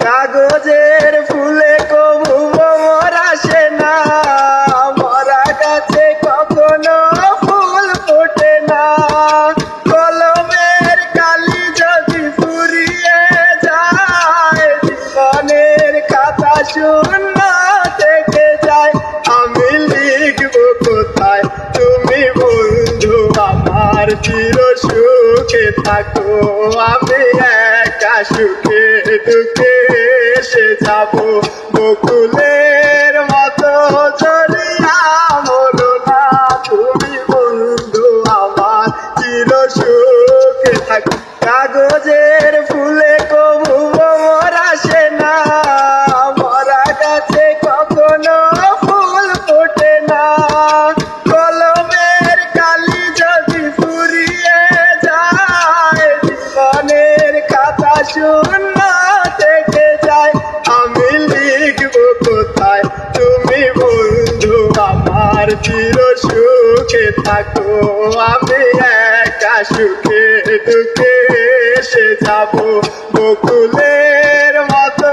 কাগজের ফুলে কবু মোর আসে না, মরা গাছে কখনো ফুল ফোটে না। কলমের কালি যদি ফুরিয়ে যায়, জীবনের খাতা শূন্য থেকে যায়। আমি লিখবো কোথায় তুমি বন্ধু আমার, চির সুখে থাকো। আমি একা সুখে দুঃখে এসে যাবো, বকুলের মতো ঝরিয়া মরো না তুমি বন্ধু আমার, চির সুখে থাকো। কাগজের ফুলে কবু মোর আসে না, মরা গাছে কখনো ফুল ফোটে না। কলমের কালি যদি ফুরিয়ে যায়, জীবনের খাতা শূন্য থেকে যায়। আমি লিখবো কোথায় তুমি বন্ধু আমার, চির সুখে থাকো। আমি একা সুখে দুঃখে এসে যাবো, বকুলের মতো